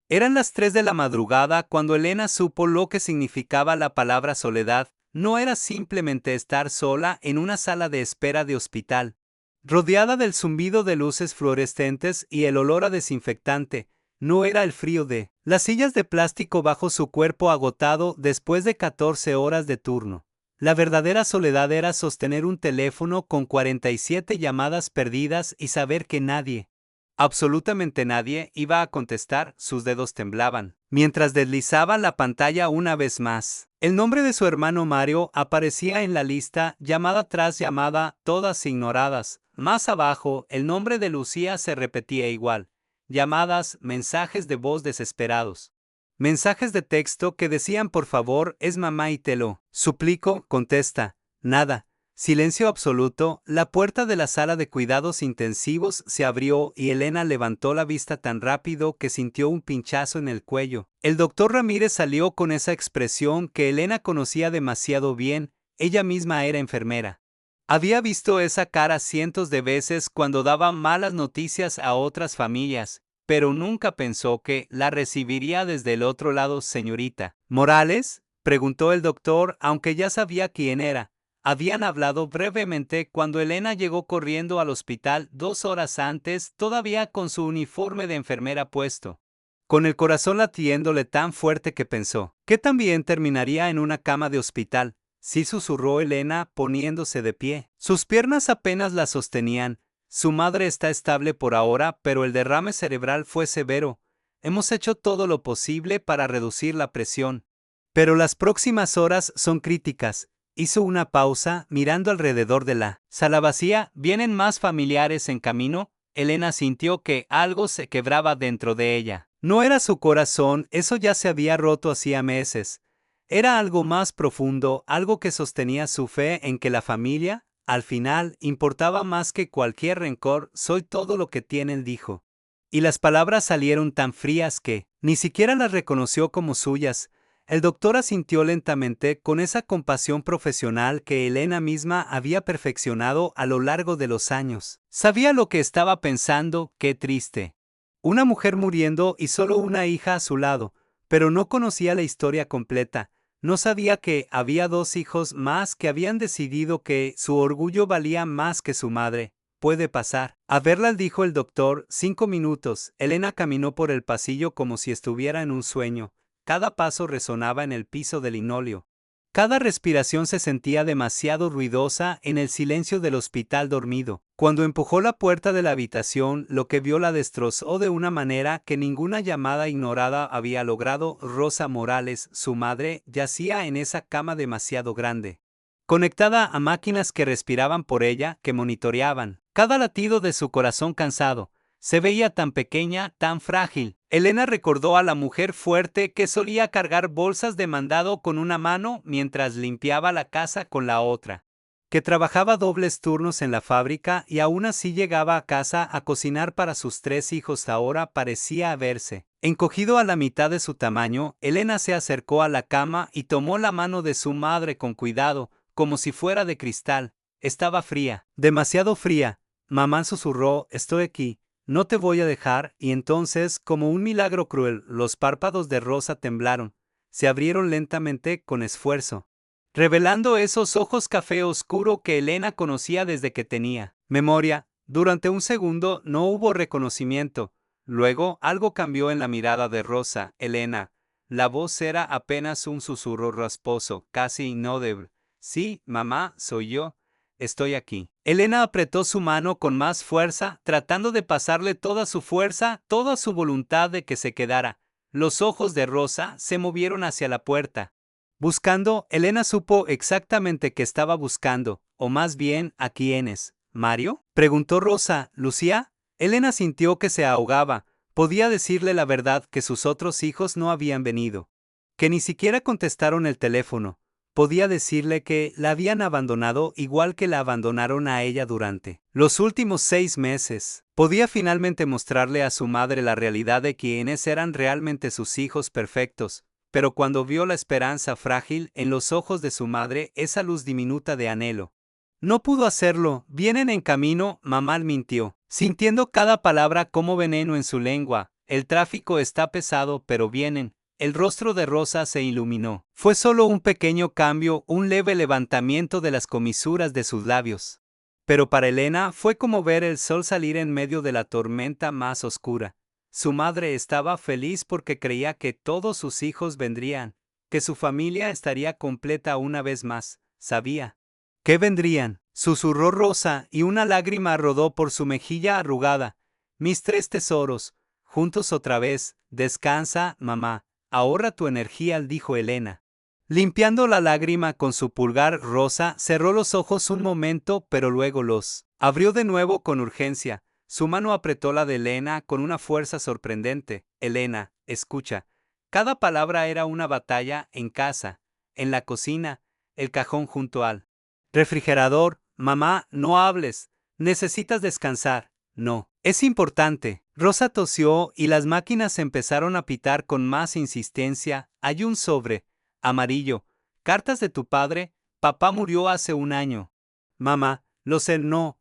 Eran las 3 de la madrugada cuando Elena supo lo que significaba la palabra soledad. No era simplemente estar sola en una sala de espera de hospital, rodeada del zumbido de luces fluorescentes y el olor a desinfectante. No era el frío de las sillas de plástico bajo su cuerpo agotado después de 14 horas de turno. La verdadera soledad era sostener un teléfono con 47 llamadas perdidas y saber que nadie, absolutamente nadie, iba a contestar. Sus dedos temblaban mientras deslizaba la pantalla una vez más. El nombre de su hermano Mario aparecía en la lista, llamada tras llamada, todas ignoradas. Más abajo, el nombre de Lucía se repetía igual. Llamadas, mensajes de voz desesperados. Mensajes de texto que decían: por favor, es mamá y te lo suplico, contesta. Nada. Silencio absoluto. La puerta de la sala de cuidados intensivos se abrió y Elena levantó la vista tan rápido que sintió un pinchazo en el cuello. El doctor Ramírez salió con esa expresión que Elena conocía demasiado bien. Ella misma era enfermera. Había visto esa cara cientos de veces cuando daba malas noticias a otras familias, pero nunca pensó que la recibiría desde el otro lado. Señorita ¿Morales?, preguntó el doctor, aunque ya sabía quién era. Habían hablado brevemente cuando Elena llegó corriendo al hospital 2 horas antes, todavía con su uniforme de enfermera puesto, con el corazón latiéndole tan fuerte que pensó que también terminaría en una cama de hospital. Sí, susurró Elena, poniéndose de pie. Sus piernas apenas la sostenían. Su madre está estable por ahora, pero el derrame cerebral fue severo. Hemos hecho todo lo posible para reducir la presión, pero las próximas horas son críticas. Hizo una pausa, mirando alrededor de la sala vacía. ¿Vienen más familiares en camino? Elena sintió que algo se quebraba dentro de ella. No era su corazón, eso ya se había roto hacía meses. Era algo más profundo, algo que sostenía su fe en que la familia, al final, importaba más que cualquier rencor. Soy todo lo que tienen, dijo. Y las palabras salieron tan frías que ni siquiera las reconoció como suyas. El doctor asintió lentamente, con esa compasión profesional que Elena misma había perfeccionado a lo largo de los años. Sabía lo que estaba pensando. Qué triste. Una mujer muriendo y solo una hija a su lado, pero no conocía la historia completa. No sabía que había 2 hijos más que habían decidido que su orgullo valía más que su madre. Puede pasar. A verla, dijo el doctor. 5 minutos. Elena caminó por el pasillo como si estuviera en un sueño. Cada paso resonaba en el piso de linóleo. Cada respiración se sentía demasiado ruidosa en el silencio del hospital dormido. Cuando empujó la puerta de la habitación, lo que vio la destrozó de una manera que ninguna llamada ignorada había logrado. Rosa Morales, su madre, yacía en esa cama demasiado grande, conectada a máquinas que respiraban por ella, que monitoreaban cada latido de su corazón cansado. Se veía tan pequeña, tan frágil. Elena recordó a la mujer fuerte que solía cargar bolsas de mandado con una mano mientras limpiaba la casa con la otra, que trabajaba dobles turnos en la fábrica y aún así llegaba a casa a cocinar para sus 3 hijos. Ahora parecía haberse encogido a la mitad de su tamaño. Elena se acercó a la cama y tomó la mano de su madre con cuidado, como si fuera de cristal. Estaba fría, demasiado fría. Mamá, susurró, estoy aquí. No te voy a dejar. Y entonces, como un milagro cruel, los párpados de Rosa temblaron. Se abrieron lentamente, con esfuerzo, revelando esos ojos café oscuro que Elena conocía desde que tenía memoria. Durante un segundo no hubo reconocimiento. Luego, algo cambió en la mirada de Rosa. Elena. La voz era apenas un susurro rasposo, casi inaudible. Sí, mamá, soy yo. Estoy aquí. Elena apretó su mano con más fuerza, tratando de pasarle toda su fuerza, toda su voluntad de que se quedara. Los ojos de Rosa se movieron hacia la puerta. Buscando, Elena supo exactamente qué estaba buscando, o más bien, ¿a quiénes? ¿Mario?, preguntó Rosa. ¿Lucía? Elena sintió que se ahogaba. Podía decirle la verdad, que sus otros hijos no habían venido, que ni siquiera contestaron el teléfono. Podía decirle que la habían abandonado igual que la abandonaron a ella durante los últimos 6 meses. Podía finalmente mostrarle a su madre la realidad de quiénes eran realmente sus hijos perfectos. Pero cuando vio la esperanza frágil en los ojos de su madre, esa luz diminuta de anhelo, no pudo hacerlo. Vienen en camino, mamá mintió, sintiendo cada palabra como veneno en su lengua. El tráfico está pesado, pero vienen. El rostro de Rosa se iluminó. Fue solo un pequeño cambio, un leve levantamiento de las comisuras de sus labios. Pero para Elena fue como ver el sol salir en medio de la tormenta más oscura. Su madre estaba feliz porque creía que todos sus hijos vendrían, que su familia estaría completa una vez más. Sabía que vendrían. Susurró Rosa y una lágrima rodó por su mejilla arrugada. Mis tres tesoros, juntos otra vez. Descansa, mamá. Ahorra tu energía, dijo Elena. Limpiando la lágrima con su pulgar, Rosa cerró los ojos un momento, pero luego los abrió de nuevo con urgencia. Su mano apretó la de Elena con una fuerza sorprendente. Elena, escucha. Cada palabra era una batalla en casa, en la cocina, el cajón junto al refrigerador. Mamá, no hables. Necesitas descansar. No. Es importante. Rosa tosió y las máquinas empezaron a pitar con más insistencia. Hay un sobre amarillo. Cartas de tu padre. Papá murió hace un año. Mamá, lo sé, no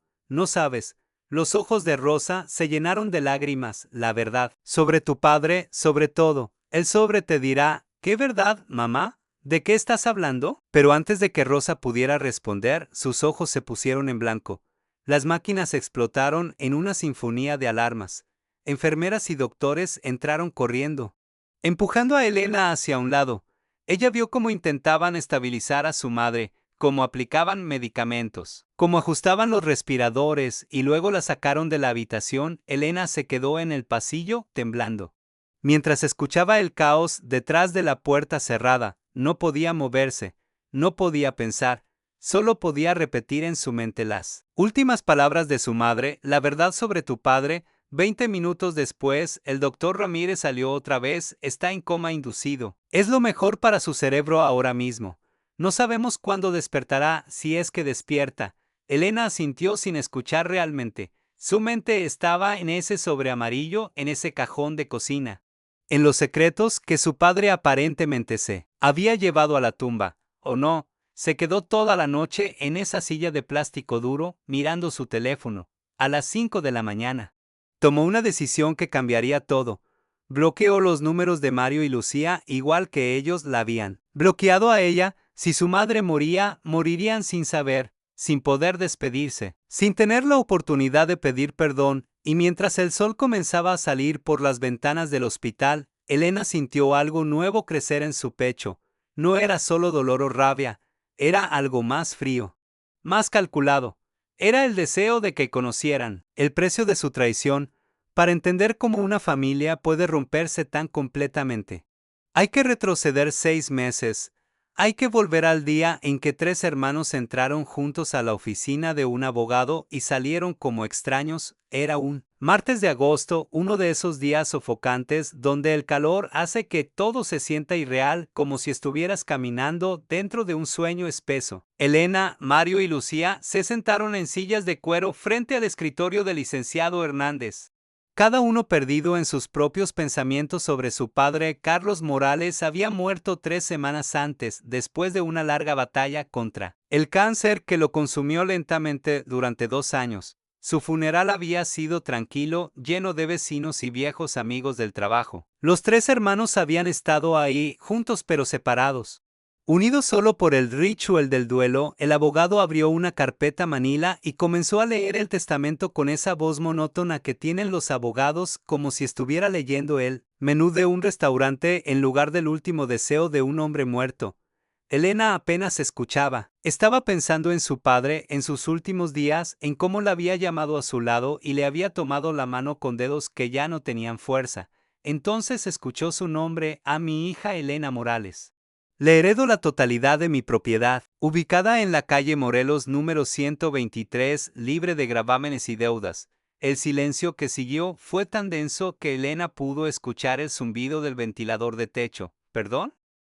sabes. Los ojos de Rosa se llenaron de lágrimas, la verdad. Sobre tu padre, sobre todo. El sobre te dirá, ¿qué verdad, mamá? ¿De qué estás hablando? Pero antes de que Rosa pudiera responder, sus ojos se pusieron en blanco. Las máquinas explotaron en una sinfonía de alarmas. Enfermeras y doctores entraron corriendo, empujando a Elena hacia un lado. Ella vio cómo intentaban estabilizar a su madre, cómo aplicaban medicamentos, cómo ajustaban los respiradores y luego la sacaron de la habitación. Elena se quedó en el pasillo, temblando. Mientras escuchaba el caos detrás de la puerta cerrada, no podía moverse, no podía pensar. Solo podía repetir en su mente las últimas palabras de su madre, la verdad sobre tu padre. 20 minutos después, el doctor Ramírez salió otra vez, está en coma inducido. Es lo mejor para su cerebro ahora mismo. No sabemos cuándo despertará, si es que despierta. Elena asintió sin escuchar realmente. Su mente estaba en ese sobre amarillo, en ese cajón de cocina. En los secretos que su padre aparentemente se había llevado a la tumba, ¿o no? Se quedó toda la noche en esa silla de plástico duro, mirando su teléfono. A las 5 de la mañana. Tomó una decisión que cambiaría todo. Bloqueó los números de Mario y Lucía igual que ellos la habían bloqueado a ella. Si su madre moría, morirían sin saber, sin poder despedirse, sin tener la oportunidad de pedir perdón. Y mientras el sol comenzaba a salir por las ventanas del hospital, Elena sintió algo nuevo crecer en su pecho. No era solo dolor o rabia. Era algo más frío, más calculado. Era el deseo de que conocieran el precio de su traición, para entender cómo una familia puede romperse tan completamente. Hay que retroceder 6 meses. Hay que volver al día en que 3 hermanos entraron juntos a la oficina de un abogado y salieron como extraños. Era un martes de agosto, uno de esos días sofocantes donde el calor hace que todo se sienta irreal, como si estuvieras caminando dentro de un sueño espeso. Elena, Mario y Lucía se sentaron en sillas de cuero frente al escritorio del licenciado Hernández. Cada uno perdido en sus propios pensamientos sobre su padre. Carlos Morales había muerto 3 semanas antes, después de una larga batalla contra el cáncer que lo consumió lentamente durante 2 años. Su funeral había sido tranquilo, lleno de vecinos y viejos amigos del trabajo. Los 3 hermanos habían estado ahí, juntos pero separados. Unidos solo por el ritual del duelo, el abogado abrió una carpeta manila y comenzó a leer el testamento con esa voz monótona que tienen los abogados, como si estuviera leyendo el menú de un restaurante en lugar del último deseo de un hombre muerto. Elena apenas escuchaba. Estaba pensando en su padre, en sus últimos días, en cómo la había llamado a su lado y le había tomado la mano con dedos que ya no tenían fuerza. Entonces escuchó su nombre: a mi hija Elena Morales. Le heredo la totalidad de mi propiedad, ubicada en la calle Morelos número 123, libre de gravámenes y deudas. El silencio que siguió fue tan denso que Elena pudo escuchar el zumbido del ventilador de techo. ¿Perdón?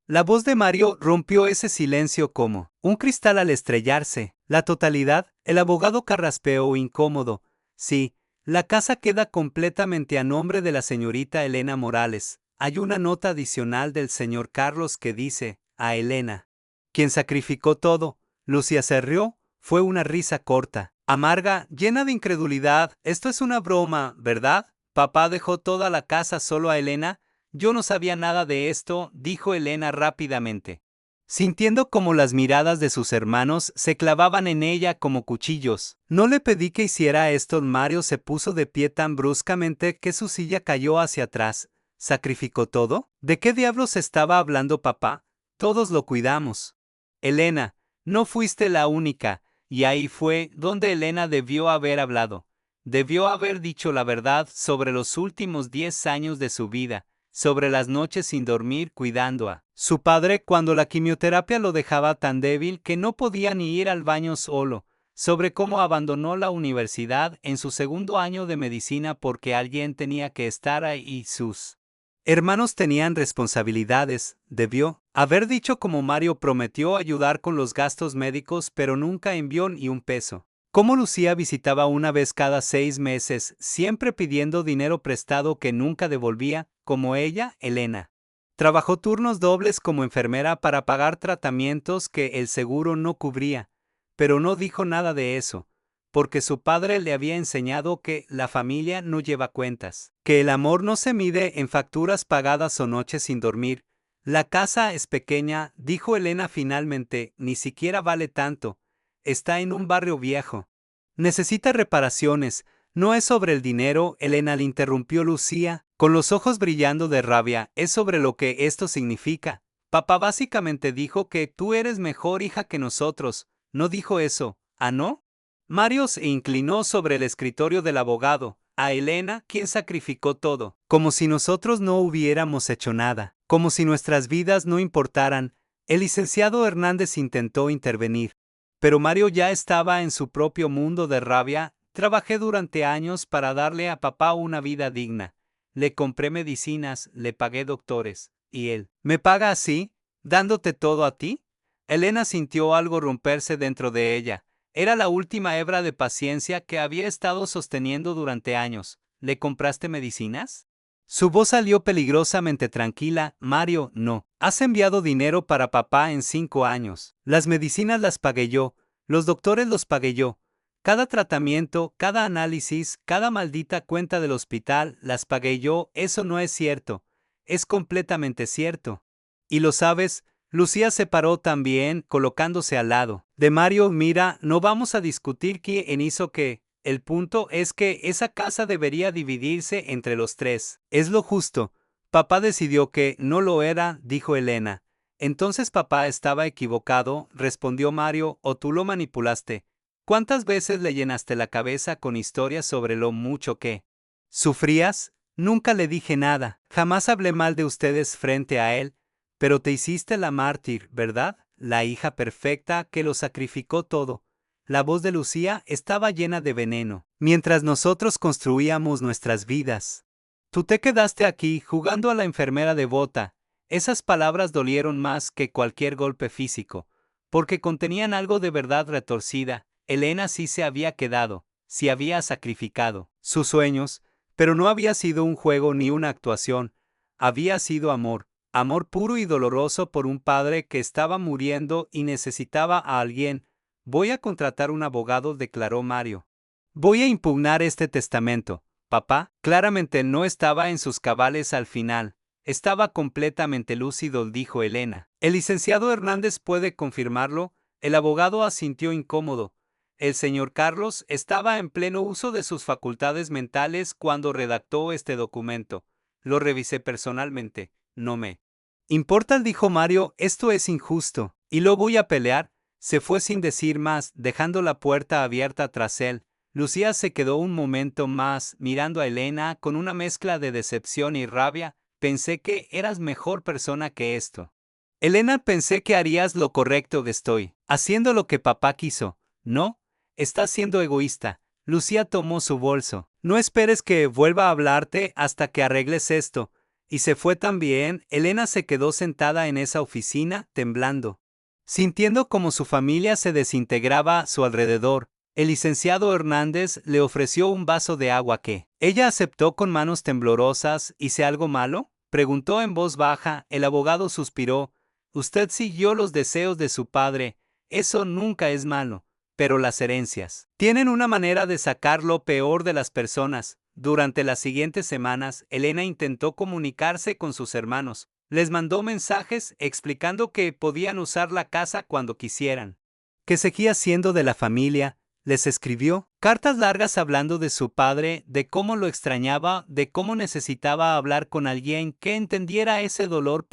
La voz de Mario rompió ese silencio como un cristal al estrellarse. La totalidad. El abogado carraspeó incómodo. Sí, la casa queda completamente a nombre de la señorita Elena Morales. Hay una nota adicional del señor Carlos que dice: a Elena, quien sacrificó todo. Lucía se rió. Fue una risa corta, amarga, llena de incredulidad. Esto es una broma, ¿verdad, Papá dejó toda la casa solo a Elena. Yo no sabía nada de esto, dijo Elena rápidamente. Sintiendo como las miradas de sus hermanos se clavaban en ella como cuchillos. No le pedí que hiciera esto. Mario se puso de pie tan bruscamente que su silla cayó hacia atrás. ¿Sacrificó todo? ¿De qué diablos estaba hablando papá? Todos lo cuidamos. Elena, no fuiste la única, y ahí fue donde Elena debió haber hablado. Debió haber dicho la verdad sobre los últimos 10 años de su vida, sobre las noches sin dormir cuidando a su padre cuando la quimioterapia lo dejaba tan débil que no podía ni ir al baño solo, sobre cómo abandonó la universidad en su segundo año de medicina porque alguien tenía que estar ahí y sus hermanos tenían responsabilidades. Debió haber dicho como Mario prometió ayudar con los gastos médicos pero nunca envió ni un peso. Cómo Lucía visitaba una vez cada 6 meses, siempre pidiendo dinero prestado que nunca devolvía, como ella, Elena. Trabajó turnos dobles como enfermera para pagar tratamientos que el seguro no cubría, pero no dijo nada de eso, porque su padre le había enseñado que la familia no lleva cuentas, que el amor no se mide en facturas pagadas o noches sin dormir. La casa es pequeña, dijo Elena finalmente, ni siquiera vale tanto. Está en un barrio viejo. Necesita reparaciones. No es sobre el dinero, Elena le interrumpió Lucía, con los ojos brillando de rabia. Es sobre lo que esto significa. Papá básicamente dijo que tú eres mejor hija que nosotros. ¿No dijo eso? ¿Ah, no? Mario se inclinó sobre el escritorio del abogado. A Elena, quien sacrificó todo. Como si nosotros no hubiéramos hecho nada. Como si nuestras vidas no importaran. El licenciado Hernández intentó intervenir. Pero Mario ya estaba en su propio mundo de rabia. Trabajé durante años para darle a papá una vida digna. Le compré medicinas, le pagué doctores. ¿Y él me paga así, dándote todo a ti? Elena sintió algo romperse dentro de ella. Era la última hebra de paciencia que había estado sosteniendo durante años. ¿Le compraste medicinas? Su voz salió peligrosamente tranquila. Mario, no. Has enviado dinero para papá en 5 años. Las medicinas las pagué yo. Los doctores los pagué yo. Cada tratamiento, cada análisis, cada maldita cuenta del hospital, las pagué yo. Eso no es cierto. Es completamente cierto. ¿Y lo sabes? Lucía se paró también, colocándose al lado de Mario. Mira, no vamos a discutir quién hizo qué. El punto es que esa casa debería dividirse entre los tres. Es lo justo. Papá decidió que no lo era, dijo Elena. Entonces papá estaba equivocado, respondió Mario, o tú lo manipulaste. ¿Cuántas veces le llenaste la cabeza con historias sobre lo mucho que sufrías? Nunca le dije nada, jamás hablé mal de ustedes frente a él, pero te hiciste la mártir, ¿verdad? La hija perfecta que lo sacrificó todo. La voz de Lucía estaba llena de veneno. Mientras nosotros construíamos nuestras vidas. Tú te quedaste aquí jugando a la enfermera devota. Esas palabras dolieron más que cualquier golpe físico, porque contenían algo de verdad retorcida. Elena sí se había quedado, sí había sacrificado sus sueños, pero no había sido un juego ni una actuación. Había sido amor, amor puro y doloroso por un padre que estaba muriendo y necesitaba a alguien. Voy a contratar un abogado, declaró Mario. Voy a impugnar este testamento. Papá, claramente no estaba en sus cabales al final. Estaba completamente lúcido, dijo Elena. El licenciado Hernández puede confirmarlo. El abogado asintió incómodo. El señor Carlos estaba en pleno uso de sus facultades mentales cuando redactó este documento. Lo revisé personalmente. No me importa, dijo Mario, esto es injusto. Y lo voy a pelear. Se fue sin decir más, dejando la puerta abierta tras él. Lucía se quedó un momento más mirando a Elena con una mezcla de decepción y rabia. Pensé que eras mejor persona que esto. Elena, pensé que harías lo correcto. Estoy haciendo lo que papá quiso. No, estás siendo egoísta. Lucía tomó su bolso. No esperes que vuelva a hablarte hasta que arregles esto. Y se fue también. Elena se quedó sentada en esa oficina, temblando, sintiendo como su familia se desintegraba a su alrededor. El licenciado Hernández le ofreció un vaso de agua que ella aceptó con manos temblorosas. ¿Hice algo malo?, preguntó en voz baja. El abogado suspiró. Usted siguió los deseos de su padre. Eso nunca es malo. Pero las herencias tienen una manera de sacar lo peor de las personas. Durante las siguientes semanas, Elena intentó comunicarse con sus hermanos. Les mandó mensajes explicando que podían usar la casa cuando quisieran, que seguía siendo de la familia. Les escribió cartas largas hablando de su padre, de cómo lo extrañaba, de cómo necesitaba hablar con alguien que entendiera ese dolor.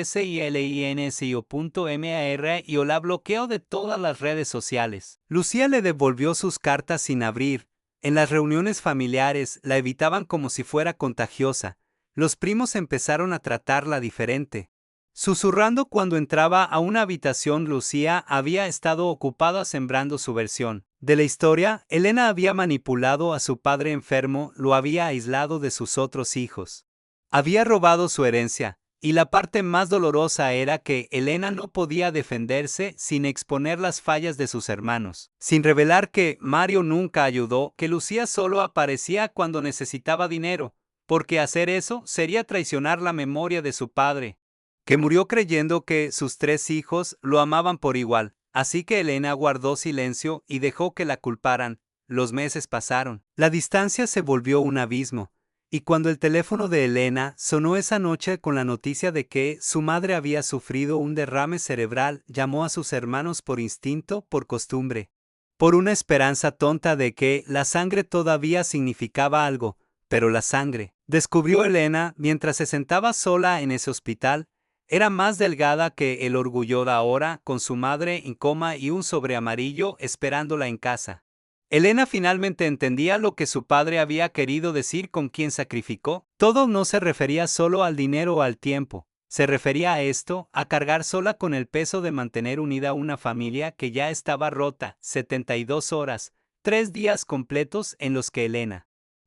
Silencio.mar y la bloqueó de todas las redes sociales. Lucía le devolvió sus cartas sin abrir. En las reuniones familiares la evitaban como si fuera contagiosa. Los primos empezaron a tratarla diferente. Susurrando cuando entraba a una habitación, Lucía había estado ocupada sembrando su versión de la historia. Elena había manipulado a su padre enfermo, lo había aislado de sus otros hijos. Había robado su herencia, y la parte más dolorosa era que Elena no podía defenderse sin exponer las fallas de sus hermanos, sin revelar que Mario nunca ayudó, que Lucía solo aparecía cuando necesitaba dinero, porque hacer eso sería traicionar la memoria de su padre, que murió creyendo que sus 3 hijos lo amaban por igual. Así que Elena guardó silencio y dejó que la culparan. Los meses pasaron. La distancia se volvió un abismo. Y cuando el teléfono de Elena sonó esa noche con la noticia de que su madre había sufrido un derrame cerebral, llamó a sus hermanos por instinto, por costumbre, por una esperanza tonta de que la sangre todavía significaba algo. Pero la sangre, descubrió Elena mientras se sentaba sola en ese hospital, era más delgada que el orgullo de ahora, con su madre en coma y un sobre amarillo esperándola en casa. Elena finalmente entendía lo que su padre había querido decir con quien sacrificó. Todo no se refería solo al dinero o al tiempo. Se refería a esto, a cargar sola con el peso de mantener unida una familia que ya estaba rota. 72 horas, 3 días completos en los que Elena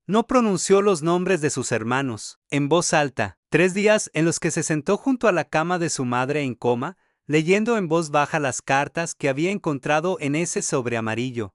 no pronunció los nombres de sus hermanos, en voz alta. 3 días en los que se sentó junto a la cama de su madre en coma, leyendo en voz baja las cartas que había encontrado en ese sobre amarillo.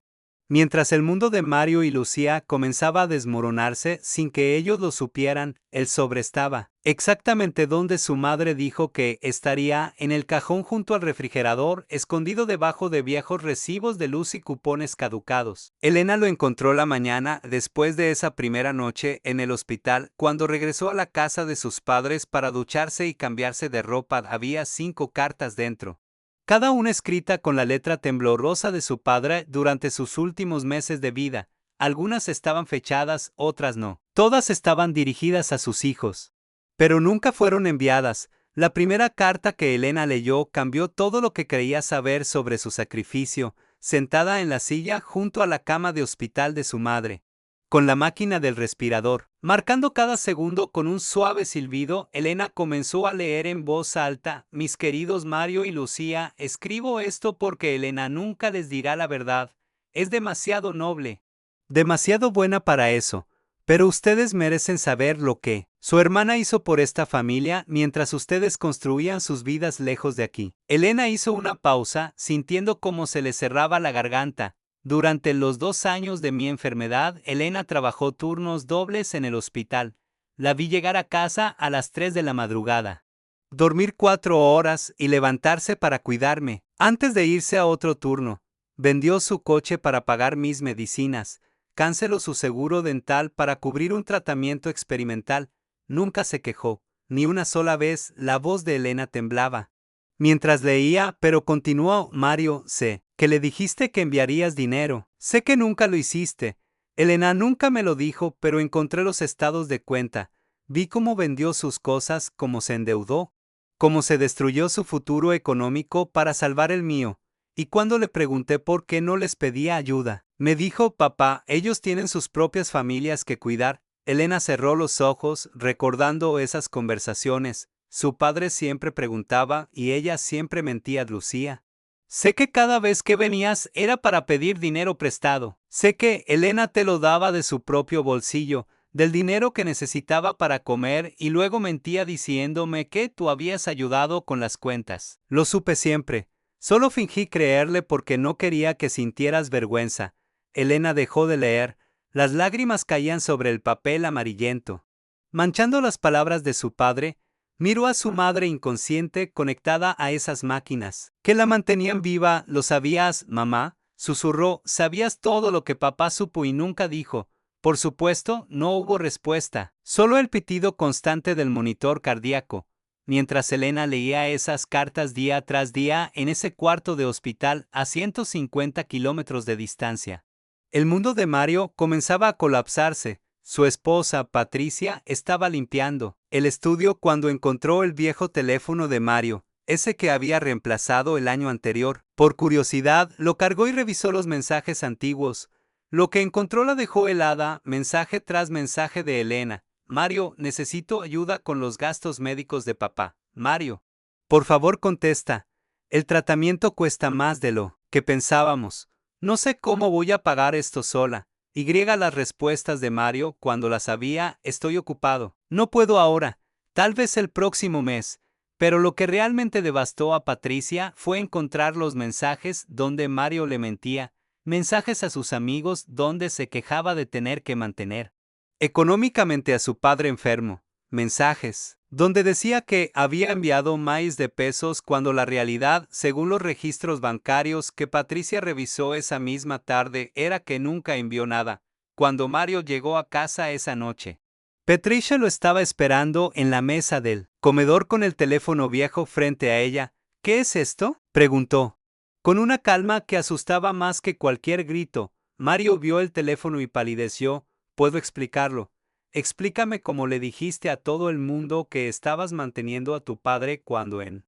Mientras el mundo de Mario y Lucía comenzaba a desmoronarse sin que ellos lo supieran, el sobre estaba exactamente donde su madre dijo que estaría, en el cajón junto al refrigerador, escondido debajo de viejos recibos de luz y cupones caducados. Elena lo encontró la mañana después de esa primera noche en el hospital. Cuando regresó a la casa de sus padres para ducharse y cambiarse de ropa, había 5 cartas dentro, cada una escrita con la letra temblorosa de su padre durante sus últimos meses de vida. Algunas estaban fechadas, otras no. Todas estaban dirigidas a sus hijos, pero nunca fueron enviadas. La primera carta que Elena leyó cambió todo lo que creía saber sobre su sacrificio. Sentada en la silla junto a la cama de hospital de su madre, con la máquina del respirador, marcando cada segundo con un suave silbido, Elena comenzó a leer en voz alta: mis queridos Mario y Lucía, escribo esto porque Elena nunca les dirá la verdad. Es demasiado noble, demasiado buena para eso, pero ustedes merecen saber lo que su hermana hizo por esta familia mientras ustedes construían sus vidas lejos de aquí. Elena hizo una pausa, sintiendo cómo se le cerraba la garganta. Durante los 2 años de mi enfermedad, Elena trabajó turnos dobles en el hospital. La vi llegar a casa a las 3 de la madrugada, dormir 4 horas y levantarse para cuidarme, antes de irse a otro turno. Vendió su coche para pagar mis medicinas, canceló su seguro dental para cubrir un tratamiento experimental. Nunca se quejó, ni una sola vez. La voz de Elena temblaba mientras leía, pero continuó: Mario, sé que le dijiste que enviarías dinero. Sé que nunca lo hiciste. Elena nunca me lo dijo, pero encontré los estados de cuenta. Vi cómo vendió sus cosas, cómo se endeudó, cómo se destruyó su futuro económico para salvar el mío. Y cuando le pregunté por qué no les pedía ayuda, me dijo: papá, ellos tienen sus propias familias que cuidar. Elena cerró los ojos, recordando esas conversaciones. Su padre siempre preguntaba y ella siempre mentía. Lucía, sé que cada vez que venías era para pedir dinero prestado. Sé que Elena te lo daba de su propio bolsillo, del dinero que necesitaba para comer, y luego mentía diciéndome que tú habías ayudado con las cuentas. Lo supe siempre. Solo fingí creerle porque no quería que sintieras vergüenza. Elena dejó de leer. Las lágrimas caían sobre el papel amarillento, manchando las palabras de su padre. Miró a su madre inconsciente, conectada a esas máquinas que la mantenían viva. ¿Lo sabías, mamá?, susurró. Sabías todo lo que papá supo y nunca dijo, Por supuesto, no hubo respuesta, solo el pitido constante del monitor cardíaco, mientras Elena leía esas cartas día tras día en ese cuarto de hospital a 150 kilómetros de distancia. El mundo de Mario comenzaba a colapsarse. Su esposa, Patricia, estaba limpiando el estudio cuando encontró el viejo teléfono de Mario, ese que había reemplazado el año anterior. Por curiosidad, lo cargó y revisó los mensajes antiguos. Lo que encontró la dejó helada, mensaje tras mensaje de Elena. Mario, necesito ayuda con los gastos médicos de papá. Mario, por favor contesta. El tratamiento cuesta más de lo que pensábamos. No sé cómo voy a pagar esto sola. Las respuestas de Mario, cuando las sabía, estoy ocupado. No puedo ahora. Tal vez el próximo mes. Pero lo que realmente devastó a Patricia fue encontrar los mensajes donde Mario le mentía. Mensajes a sus amigos donde se quejaba de tener que mantener económicamente a su padre enfermo. Mensajes donde decía que había enviado miles de pesos cuando la realidad, según los registros bancarios que Patricia revisó esa misma tarde, era que nunca envió nada. Cuando Mario llegó a casa esa noche, Patricia lo estaba esperando en la mesa del comedor con el teléfono viejo frente a ella. ¿Qué es esto?, preguntó. Con una calma que asustaba más que cualquier grito, Mario vio el teléfono y palideció. Puedo explicarlo. Explícame cómo le dijiste a todo el mundo que estabas manteniendo a tu padre cuando en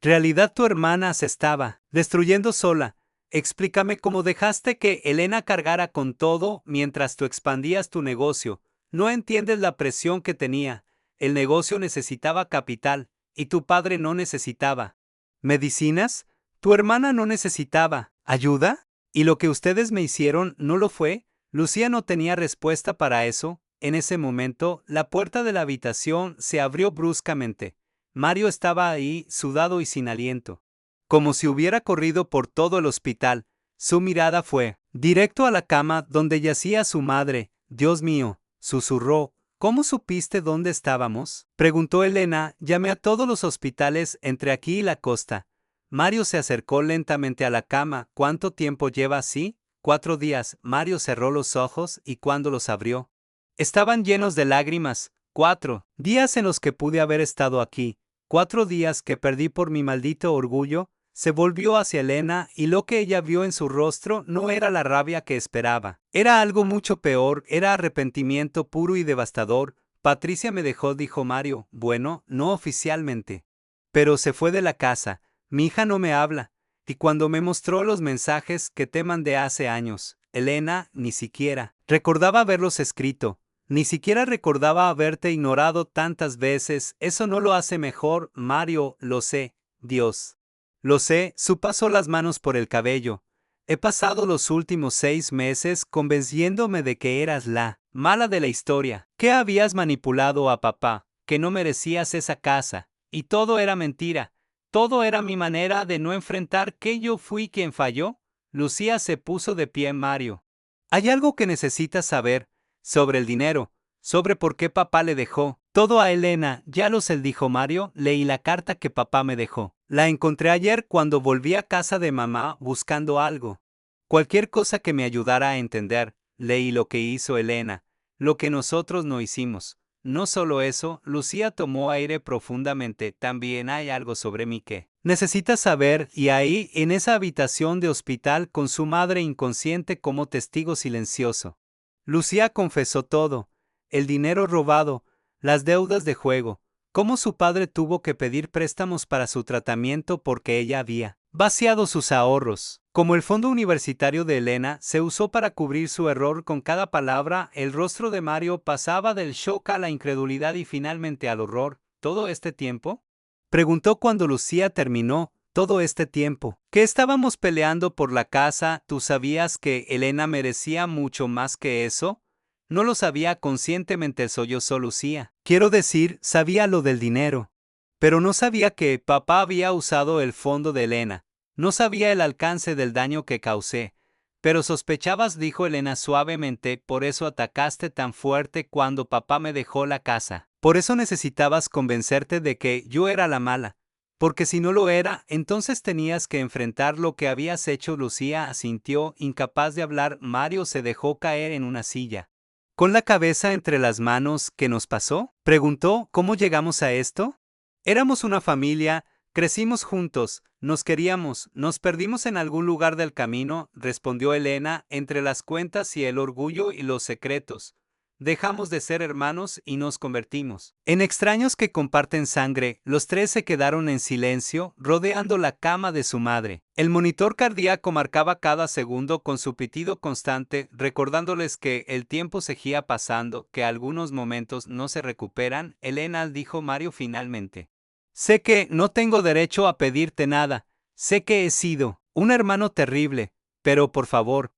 realidad tu hermana se estaba destruyendo sola. Explícame cómo dejaste que Elena cargara con todo mientras tú expandías tu negocio. No entiendes la presión que tenía. El negocio necesitaba capital y tu padre no necesitaba medicinas. Tu hermana no necesitaba ayuda. ¿Y lo que ustedes me hicieron no lo fue? Lucía no tenía respuesta para eso. En ese momento, la puerta de la habitación se abrió bruscamente. Mario estaba ahí, sudado y sin aliento, como si hubiera corrido por todo el hospital. Su mirada fue directo a la cama donde yacía su madre. Dios mío, susurró. ¿Cómo supiste dónde estábamos?, preguntó Elena. Llamé a todos los hospitales entre aquí y la costa. Mario se acercó lentamente a la cama. ¿Cuánto tiempo lleva así? 4 días. Mario cerró los ojos y cuando los abrió, estaban llenos de lágrimas. 4 días en los que pude haber estado aquí. 4 días que perdí por mi maldito orgullo. Se volvió hacia Elena y lo que ella vio en su rostro no era la rabia que esperaba. Era algo mucho peor, era arrepentimiento puro y devastador. Patricia me dejó, dijo Mario. Bueno, no oficialmente, pero se fue de la casa. Mi hija no me habla. Y cuando me mostró los mensajes que te mandé hace años, Elena ni siquiera recordaba haberlos escrito. Ni siquiera recordaba haberte ignorado tantas veces. Eso no lo hace mejor, Mario, lo sé. Dios. Lo sé, su pasó las manos por el cabello. He pasado los últimos 6 meses convenciéndome de que eras la mala de la historia, que habías manipulado a papá, que no merecías esa casa, y todo era mentira. Todo era mi manera de no enfrentar que yo fui quien falló. Lucía se puso de pie. Mario, hay algo que necesitas saber sobre el dinero, sobre por qué papá le dejó todo a Elena. Ya lo sé, dijo Mario. Leí la carta que papá me dejó. La encontré ayer cuando volví a casa de mamá buscando algo. Cualquier cosa que me ayudara a entender. Leí lo que hizo Elena, lo que nosotros no hicimos. No solo eso, Lucía tomó aire profundamente. También hay algo sobre mí que necesitas saber, y ahí, en esa habitación de hospital con su madre inconsciente como testigo silencioso, Lucía confesó todo: el dinero robado, las deudas de juego, cómo su padre tuvo que pedir préstamos para su tratamiento porque ella había vaciado sus ahorros. Como el fondo universitario de Elena se usó para cubrir su error. Con cada palabra, el rostro de Mario pasaba del shock a la incredulidad y finalmente al horror. ¿Todo este tiempo?, preguntó cuando Lucía terminó. Todo este tiempo que estábamos peleando por la casa, ¿tú sabías que Elena merecía mucho más que eso? No lo sabía conscientemente, sollozó Lucía. Quiero decir, sabía lo del dinero, pero no sabía que papá había usado el fondo de Elena. No sabía el alcance del daño que causé. Pero sospechabas, dijo Elena suavemente. Por eso atacaste tan fuerte cuando papá me dejó la casa. Por eso necesitabas convencerte de que yo era la mala. Porque si no lo era, entonces tenías que enfrentar lo que habías hecho. Lucía asintió, incapaz de hablar. Mario se dejó caer en una silla, Con la cabeza entre las manos, ¿qué nos pasó? Preguntó, ¿cómo llegamos a esto? Éramos una familia, crecimos juntos, nos queríamos, nos perdimos en algún lugar del camino, respondió Elena, entre las cuentas y el orgullo y los secretos. Dejamos de ser hermanos y nos convertimos en extraños que comparten sangre. Los tres se quedaron en silencio, rodeando la cama de su madre. El monitor cardíaco marcaba cada segundo con su pitido constante, recordándoles que el tiempo seguía pasando, que algunos momentos no se recuperan. Elena, dijo Mario finalmente. Sé que no tengo derecho a pedirte nada. Sé que he sido un hermano terrible, pero por favor,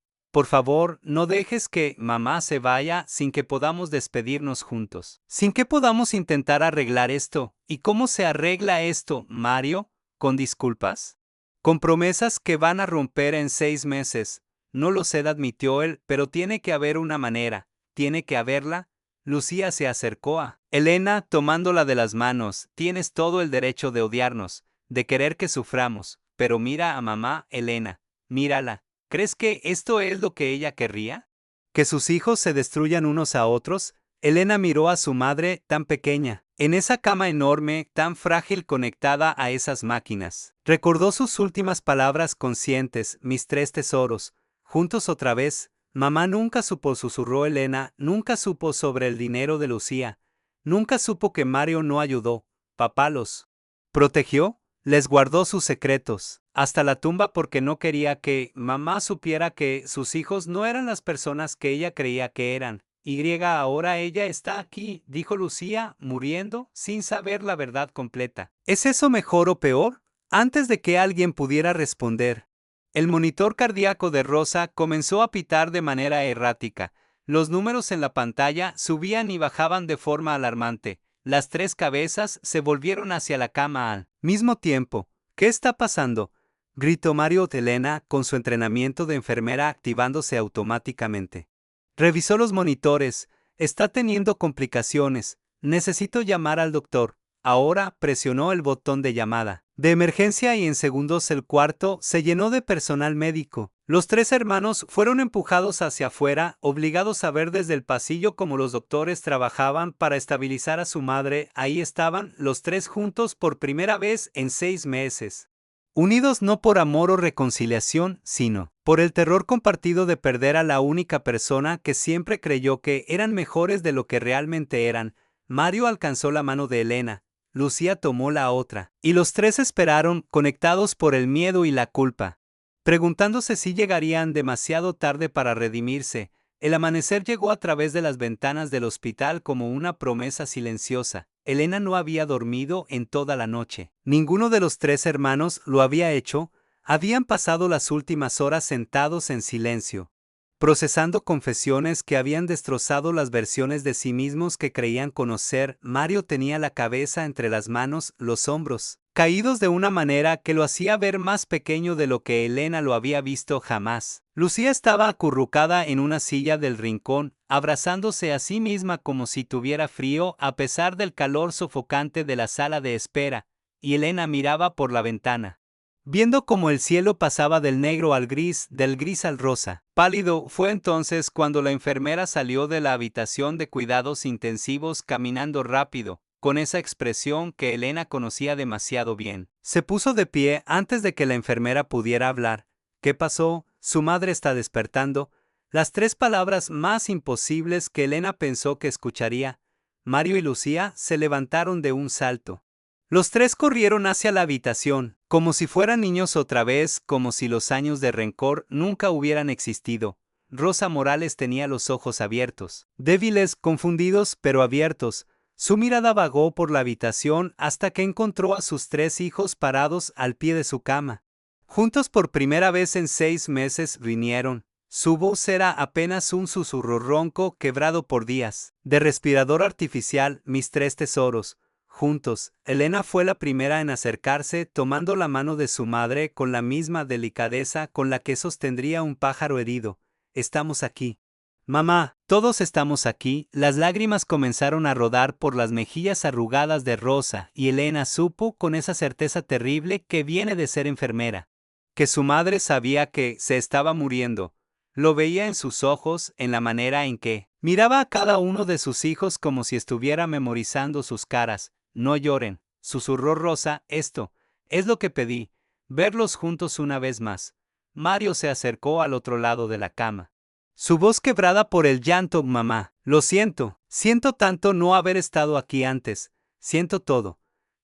no dejes que mamá se vaya sin que podamos despedirnos juntos. Sin que podamos intentar arreglar esto. ¿Y cómo se arregla esto, Mario? ¿Con disculpas? Con promesas que van a romper en 6 meses. No lo sé, admitió él, pero tiene que haber una manera. Tiene que haberla. Lucía se acercó a Elena, tomándola de las manos. Tienes todo el derecho de odiarnos, de querer que suframos. Pero mira a mamá, Elena. Mírala. ¿Crees que esto es lo que ella querría? ¿Que sus hijos se destruyan unos a otros? Elena miró a su madre, tan pequeña, en esa cama enorme, tan frágil conectada a esas máquinas. Recordó sus últimas palabras conscientes, mis 3 tesoros, juntos otra vez. Mamá nunca supo, susurró Elena, nunca supo sobre el dinero de Lucía. Nunca supo que Mario no ayudó. Papá los protegió. Les guardó sus secretos, hasta la tumba, porque no quería que mamá supiera que sus hijos no eran las personas que ella creía que eran. Ahora ella está aquí, dijo Lucía, muriendo, sin saber la verdad completa. ¿Es eso mejor o peor? Antes de que alguien pudiera responder, el monitor cardíaco de Rosa comenzó a pitar de manera errática. Los números en la pantalla subían y bajaban de forma alarmante. Las 3 cabezas se volvieron hacia la cama al mismo tiempo. ¿Qué está pasando?, gritó Mario. Elena, con su entrenamiento de enfermera activándose automáticamente, revisó los monitores. Está teniendo complicaciones. Necesito llamar al doctor. Ahora presionó el botón de llamada de emergencia y en segundos el cuarto se llenó de personal médico. Los 3 hermanos fueron empujados hacia afuera, obligados a ver desde el pasillo cómo los doctores trabajaban para estabilizar a su madre. Ahí estaban, los 3 juntos por primera vez en 6 meses. Unidos no por amor o reconciliación, sino por el terror compartido de perder a la única persona que siempre creyó que eran mejores de lo que realmente eran. Mario alcanzó la mano de Elena. Lucía tomó la otra, y los 3 esperaron, conectados por el miedo y la culpa, preguntándose si llegarían demasiado tarde para redimirse. El amanecer llegó a través de las ventanas del hospital como una promesa silenciosa. Elena no había dormido en toda la noche. Ninguno de los 3 hermanos lo había hecho. Habían pasado las últimas horas sentados en silencio, procesando confesiones que habían destrozado las versiones de sí mismos que creían conocer. Mario tenía la cabeza entre las manos, los hombros caídos de una manera que lo hacía ver más pequeño de lo que Elena lo había visto jamás. Lucía estaba acurrucada en una silla del rincón, abrazándose a sí misma como si tuviera frío a pesar del calor sofocante de la sala de espera, y Elena miraba por la ventana, viendo cómo el cielo pasaba del negro al gris, del gris al rosa. Pálido, fue entonces cuando la enfermera salió de la habitación de cuidados intensivos caminando rápido, con esa expresión que Elena conocía demasiado bien. Se puso de pie antes de que la enfermera pudiera hablar. ¿Qué pasó? Su madre está despertando. Las 3 palabras más imposibles que Elena pensó que escucharía. Mario y Lucía se levantaron de un salto. Los 3 corrieron hacia la habitación, como si fueran niños otra vez, como si los años de rencor nunca hubieran existido. Rosa Morales tenía los ojos abiertos, débiles, confundidos, pero abiertos. Su mirada vagó por la habitación hasta que encontró a sus 3 hijos parados al pie de su cama. Juntos por primera vez en 6 meses vinieron. Su voz era apenas un susurro ronco quebrado por días de respirador artificial. Mis 3 tesoros. Juntos, Elena fue la primera en acercarse, tomando la mano de su madre con la misma delicadeza con la que sostendría un pájaro herido. Estamos aquí. Mamá, todos estamos aquí. Las lágrimas comenzaron a rodar por las mejillas arrugadas de Rosa, y Elena supo con esa certeza terrible que viene de ser enfermera, que su madre sabía que se estaba muriendo. Lo veía en sus ojos, en la manera en que Miraba a cada uno de sus hijos como si estuviera memorizando sus caras. No lloren, susurró Rosa, esto es lo que pedí, verlos juntos una vez más. Mario se acercó al otro lado de la cama. Su voz quebrada por el llanto, mamá. Lo siento tanto no haber estado aquí antes. Siento todo.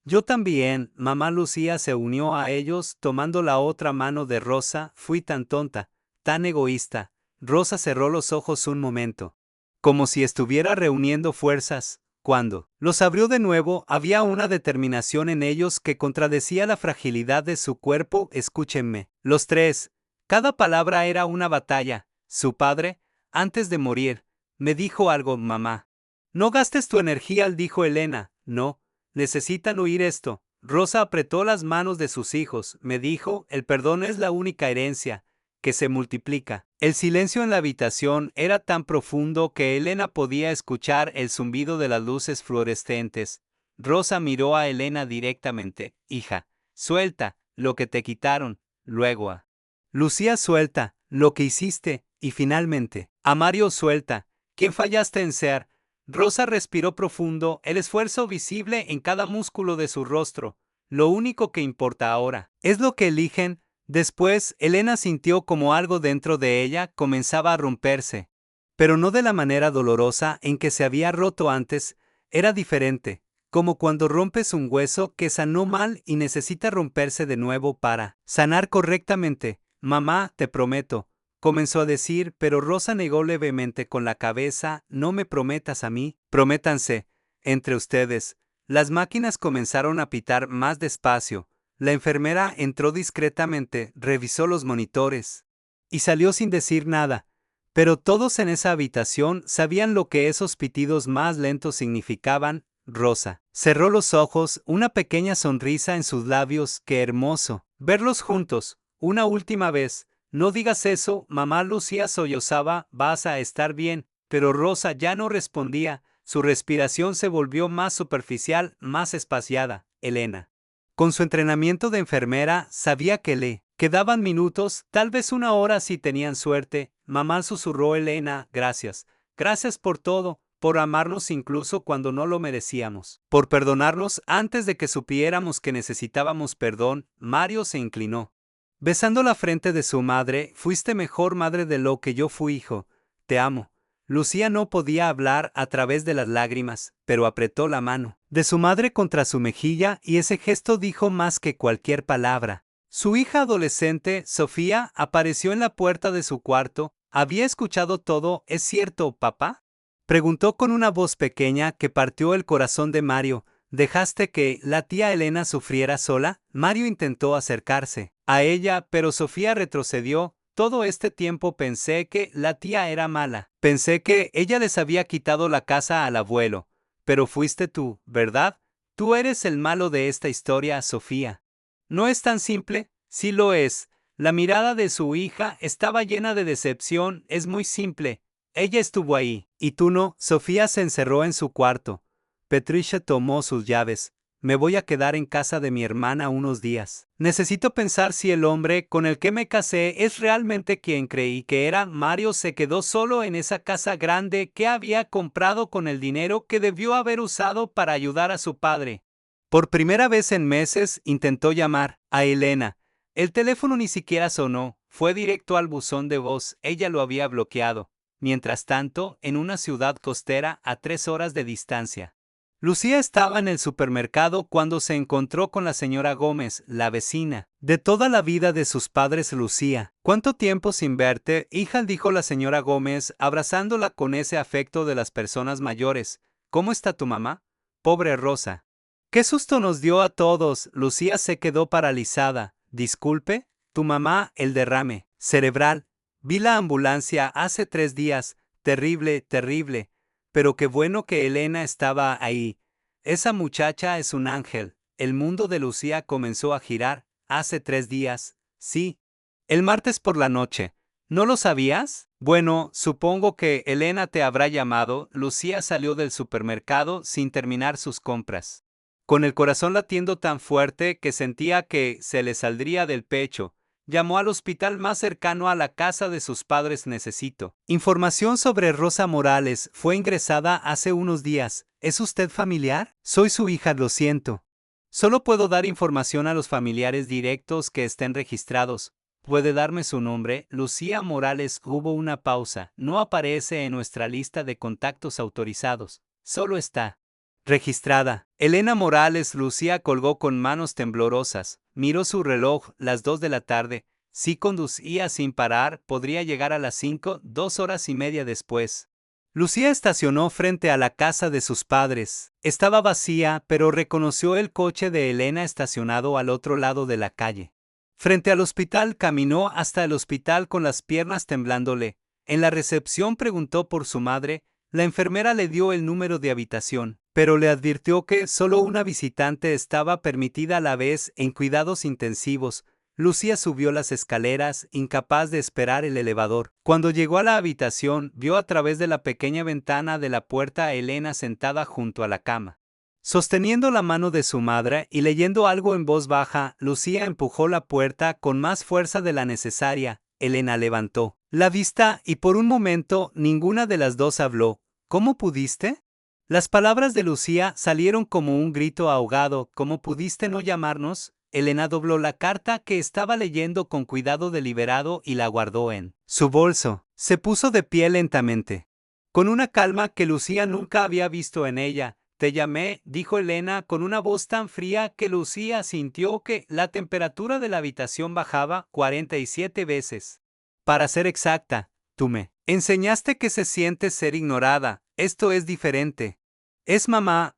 Yo también, mamá. Lucía se unió a ellos tomando la otra mano de Rosa. Fui tan tonta, tan egoísta. Rosa cerró los ojos un momento, como si estuviera reuniendo fuerzas. Cuando los abrió de nuevo, había una determinación en ellos que contradecía la fragilidad de su cuerpo. Escúchenme, los tres. Cada palabra era una batalla. Su padre, antes de morir, me dijo algo, mamá. No gastes tu energía, dijo Elena. No, necesitan oír esto. Rosa apretó las manos de sus hijos. Me dijo, el perdón es la única herencia que se multiplica. El silencio en la habitación era tan profundo que Elena podía escuchar el zumbido de las luces fluorescentes. Rosa miró a Elena directamente. Hija, suelta lo que te quitaron. Luego a Lucía, suelta lo que hiciste. Y finalmente a Mario, suelta. ¿Quién fallaste en ser? Rosa respiró profundo, el esfuerzo visible en cada músculo de su rostro. Lo único que importa ahora es lo que eligen. Después, Elena sintió como algo dentro de ella comenzaba a romperse. Pero no de la manera dolorosa en que se había roto antes, era diferente, como cuando rompes un hueso que sanó mal y necesita romperse de nuevo para sanar correctamente. Mamá, te prometo, comenzó a decir, pero Rosa negó levemente con la cabeza. No me prometas a mí, prométanse, entre ustedes. Las máquinas comenzaron a pitar más despacio. La enfermera entró discretamente, revisó los monitores y salió sin decir nada. Pero todos en esa habitación sabían lo que esos pitidos más lentos significaban. Rosa cerró los ojos, una pequeña sonrisa en sus labios. Qué hermoso verlos juntos, una última vez. No digas eso, mamá. Lucía sollozaba. Vas a estar bien. Pero Rosa ya no respondía. Su respiración se volvió más superficial, más espaciada. Elena, con su entrenamiento de enfermera, sabía que le quedaban minutos, tal vez una hora si tenían suerte. Mamá, susurró Elena, gracias. Gracias por todo, por amarnos incluso cuando no lo merecíamos, por perdonarnos antes de que supiéramos que necesitábamos perdón. Mario se inclinó, besando la frente de su madre. Fuiste mejor madre de lo que yo fui, hijo. Te amo. Lucía no podía hablar a través de las lágrimas, pero apretó la mano de su madre contra su mejilla y ese gesto dijo más que cualquier palabra. Su hija adolescente, Sofía, apareció en la puerta de su cuarto. ¿Había escuchado todo? ¿Es cierto, papá?, preguntó con una voz pequeña que partió el corazón de Mario. ¿Dejaste que la tía Elena sufriera sola? Mario intentó acercarse a ella, pero Sofía retrocedió. Todo este tiempo pensé que la tía era mala. Pensé que ella les había quitado la casa al abuelo. Pero fuiste tú, ¿verdad? Tú eres el malo de esta historia, Sofía. No es tan simple. Sí lo es. La mirada de su hija estaba llena de decepción. Es muy simple. Ella estuvo ahí, y tú no. Sofía se encerró en su cuarto. Patricia tomó sus llaves. Me voy a quedar en casa de mi hermana unos días. Necesito pensar si el hombre con el que me casé es realmente quien creí que era. Mario se quedó solo en esa casa grande que había comprado con el dinero que debió haber usado para ayudar a su padre. Por primera vez en meses intentó llamar a Elena. El teléfono ni siquiera sonó, fue directo al buzón de voz. Ella lo había bloqueado. Mientras tanto, en una ciudad costera a 3 horas de distancia, Lucía estaba en el supermercado cuando se encontró con la señora Gómez, la vecina de toda la vida de sus padres. Lucía, ¿cuánto tiempo sin verte, hija?, dijo la señora Gómez, abrazándola con ese afecto de las personas mayores. ¿Cómo está tu mamá? Pobre Rosa. ¡Qué susto nos dio a todos! Lucía se quedó paralizada. Disculpe, tu mamá, el derrame cerebral. Vi la ambulancia hace 3 días. Terrible, terrible. Pero qué bueno que Elena estaba ahí. Esa muchacha es un ángel. El mundo de Lucía comenzó a girar. Hace 3 días. Sí. El martes por la noche. ¿No lo sabías? Bueno, supongo que Elena te habrá llamado. Lucía salió del supermercado sin terminar sus compras, con el corazón latiendo tan fuerte que sentía que se le saldría del pecho. Llamó al hospital más cercano a la casa de sus padres. Necesito información sobre Rosa Morales. Fue ingresada hace unos días. ¿Es usted familiar? Soy su hija, lo siento. Solo puedo dar información a los familiares directos que estén registrados. ¿Puede darme su nombre? Lucía Morales. Hubo una pausa. No aparece en nuestra lista de contactos autorizados. Solo está registrada. Elena Morales. Lucía colgó con manos temblorosas. Miró su reloj, las 2 de la tarde. Si conducía sin parar, podría llegar a las 5, 2 horas y media después. Lucía estacionó frente a la casa de sus padres. Estaba vacía, pero reconoció el coche de Elena estacionado al otro lado de la calle. Frente al hospital caminó hasta el hospital con las piernas temblándole. En la recepción preguntó por su madre. La enfermera le dio el número de habitación, pero le advirtió que solo una visitante estaba permitida a la vez en cuidados intensivos. Lucía subió las escaleras, incapaz de esperar el elevador. Cuando llegó a la habitación, vio a través de la pequeña ventana de la puerta a Elena sentada junto a la cama. Sosteniendo la mano de su madre y leyendo algo en voz baja, Lucía empujó la puerta con más fuerza de la necesaria. Elena levantó la vista y por un momento ninguna de las dos habló. ¿Cómo pudiste? Las palabras de Lucía salieron como un grito ahogado. ¿Cómo pudiste no llamarnos? Elena dobló la carta que estaba leyendo con cuidado deliberado y la guardó en su bolso. Se puso de pie lentamente, con una calma que Lucía nunca había visto en ella. Te llamé, dijo Elena con una voz tan fría que Lucía sintió que la temperatura de la habitación bajaba 47 veces. Para ser exacta, tú me enseñaste que se siente ser ignorada. Esto es diferente. Es mamá,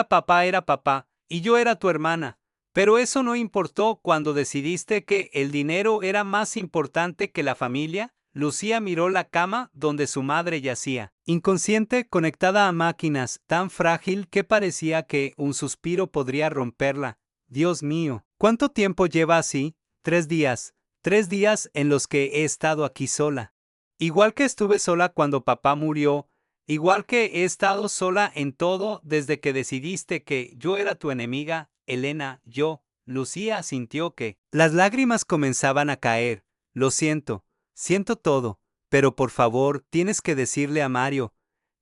papá era papá, y yo era tu hermana. Pero eso no importó cuando decidiste que el dinero era más importante que la familia. Lucía miró la cama donde su madre yacía, inconsciente, conectada a máquinas, tan frágil que parecía que un suspiro podría romperla. Dios mío, ¿cuánto tiempo lleva así? 3 días. 3 días en los que he estado aquí sola. Igual que estuve sola cuando papá murió, igual que he estado sola en todo desde que decidiste que yo era tu enemiga, Elena, yo. Lucía sintió que las lágrimas comenzaban a caer. Lo siento. Siento todo, pero por favor, tienes que decirle a Mario.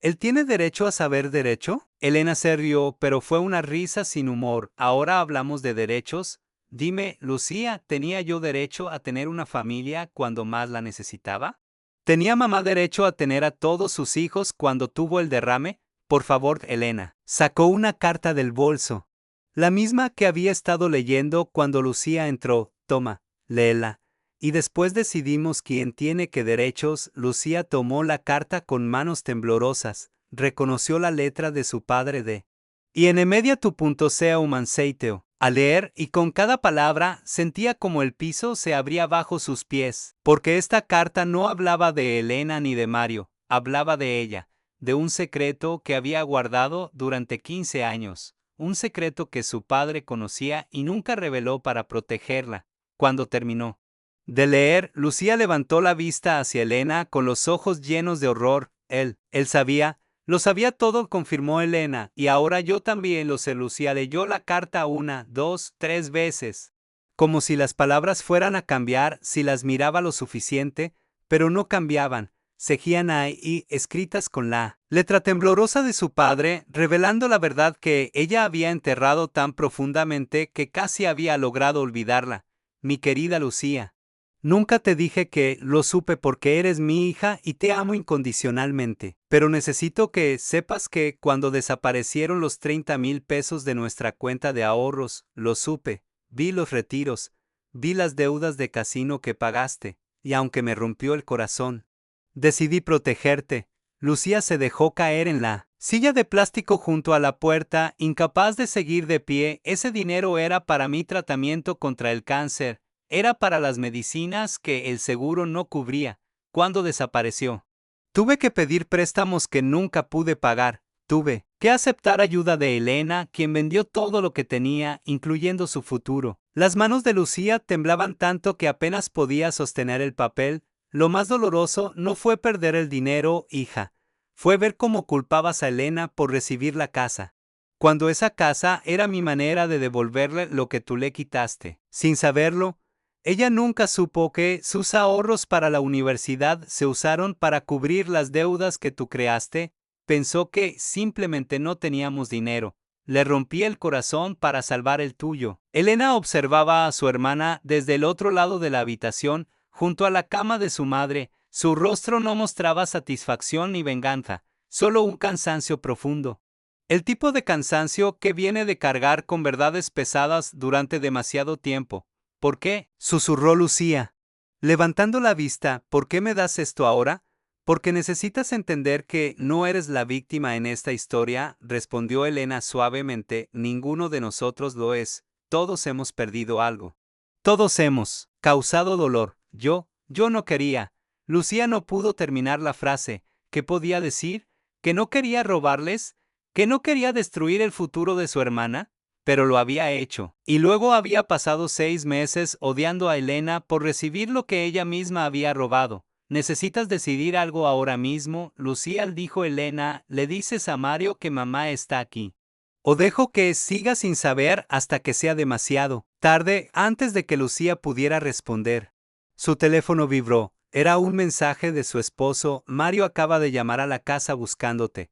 ¿Él tiene derecho a saber derecho? Elena se rió, pero fue una risa sin humor. ¿Ahora hablamos de derechos? Dime, Lucía, ¿tenía yo derecho a tener una familia cuando más la necesitaba? ¿Tenía mamá derecho a tener a todos sus hijos cuando tuvo el derrame? Por favor, Elena. Sacó una carta del bolso. La misma que había estado leyendo cuando Lucía entró. Toma, léela. Y después decidimos quién tiene qué derechos. Lucía tomó la carta con manos temblorosas, reconoció la letra de su padre de y en media tu punto sea humanseiteo. Al leer y con cada palabra sentía como el piso se abría bajo sus pies, porque esta carta no hablaba de Elena ni de Mario, hablaba de ella, de un secreto que había guardado durante 15 años, un secreto que su padre conocía y nunca reveló para protegerla. Cuando terminó de leer, Lucía levantó la vista hacia Elena con los ojos llenos de horror. Él sabía, lo sabía todo, confirmó Elena, y ahora yo también lo sé. Lucía leyó la carta 1, 2, 3 veces, como si las palabras fueran a cambiar si las miraba lo suficiente, pero no cambiaban, seguían ahí, escritas con la letra temblorosa de su padre, revelando la verdad que ella había enterrado tan profundamente que casi había logrado olvidarla. Mi querida Lucía, nunca te dije que lo supe porque eres mi hija y te amo incondicionalmente, pero necesito que sepas que cuando desaparecieron los 30,000 pesos de nuestra cuenta de ahorros, lo supe, vi los retiros, vi las deudas de casino que pagaste, y aunque me rompió el corazón, decidí protegerte. Lucía se dejó caer en la silla de plástico junto a la puerta, incapaz de seguir de pie. Ese dinero era para mi tratamiento contra el cáncer. Era para las medicinas que el seguro no cubría. Cuando desapareció, tuve que pedir préstamos que nunca pude pagar. Tuve que aceptar ayuda de Elena, quien vendió todo lo que tenía, incluyendo su futuro. Las manos de Lucía temblaban tanto que apenas podía sostener el papel. Lo más doloroso no fue perder el dinero, hija. Fue ver cómo culpabas a Elena por recibir la casa, cuando esa casa era mi manera de devolverle lo que tú le quitaste. Sin saberlo, Ella nunca supo que sus ahorros para la universidad se usaron para cubrir las deudas que tú creaste. Pensó que simplemente no teníamos dinero. Le rompí el corazón para salvar el tuyo. Elena observaba a su hermana desde el otro lado de la habitación, junto a la cama de su madre. Su rostro no mostraba satisfacción ni venganza, solo un cansancio profundo. El tipo de cansancio que viene de cargar con verdades pesadas durante demasiado tiempo. ¿Por qué?, susurró Lucía, levantando la vista. ¿Por qué me das esto ahora? Porque necesitas entender que no eres la víctima en esta historia, respondió Elena suavemente. Ninguno de nosotros lo es. Todos hemos perdido algo. Todos hemos causado dolor. Yo no quería. Lucía no pudo terminar la frase. ¿Qué podía decir? ¿Que no quería robarles? ¿Que no quería destruir el futuro de su hermana? Pero lo había hecho. Y luego había pasado 6 meses odiando a Elena por recibir lo que ella misma había robado. Necesitas decidir algo ahora mismo, Lucía, dijo Elena. ¿Le dices a Mario que mamá está aquí? ¿O dejo que siga sin saber hasta que sea demasiado tarde? Antes de que Lucía pudiera responder, su teléfono vibró. Era un mensaje de su esposo. Mario acaba de llamar a la casa buscándote.